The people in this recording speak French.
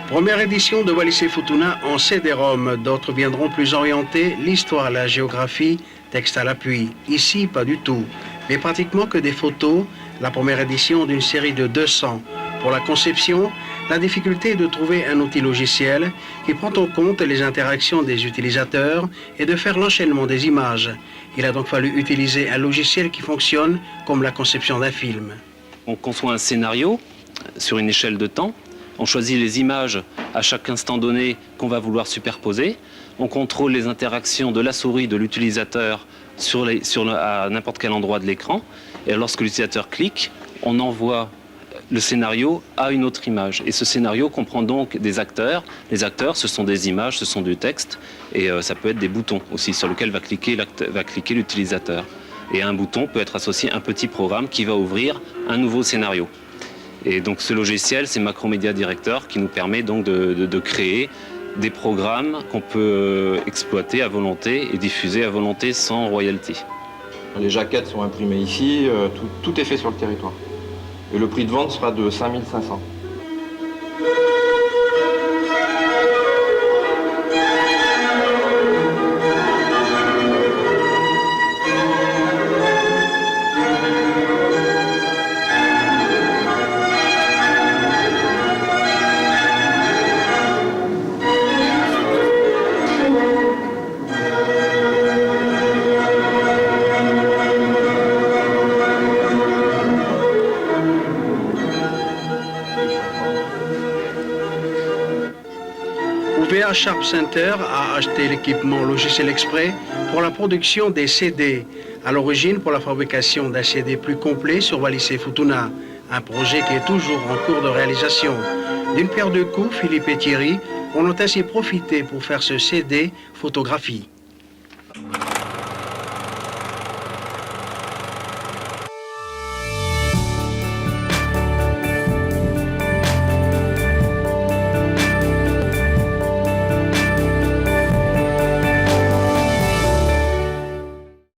Première édition de Wallis et Futuna en CD-ROM. D'autres viendront plus orientés, l'histoire, la géographie, texte à l'appui. Ici, pas du tout, mais pratiquement que des photos. La première édition d'une série de 200. Pour la conception, la difficulté est de trouver un outil logiciel qui prend en compte les interactions des utilisateurs et de faire l'enchaînement des images. Il a donc fallu utiliser un logiciel qui fonctionne comme la conception d'un film. On conçoit un scénario sur une échelle de temps. On choisit les images à chaque instant donné qu'on va vouloir superposer. On contrôle les interactions de la souris de l'utilisateur à n'importe quel endroit de l'écran. Et lorsque l'utilisateur clique, on envoie le scénario à une autre image. Et ce scénario comprend donc des acteurs. Les acteurs, ce sont des images, ce sont du texte. Et ça peut être des boutons aussi sur lesquels va cliquer l'utilisateur. Et un bouton peut être associé à un petit programme qui va ouvrir un nouveau scénario. Et donc ce logiciel, c'est Macromedia Director, qui nous permet donc de créer des programmes qu'on peut exploiter à volonté et diffuser à volonté sans royalty. Les jaquettes sont imprimées ici, tout est fait sur le territoire. Et le prix de vente sera de 5 500. UVA Sharp Center a acheté l'équipement logiciel exprès pour la production des CD. À l'origine, pour la fabrication d'un CD plus complet sur Wallis et Futuna. Un projet qui est toujours en cours de réalisation. D'une paire de coups, Philippe et Thierry en ont ainsi profité pour faire ce CD photographie.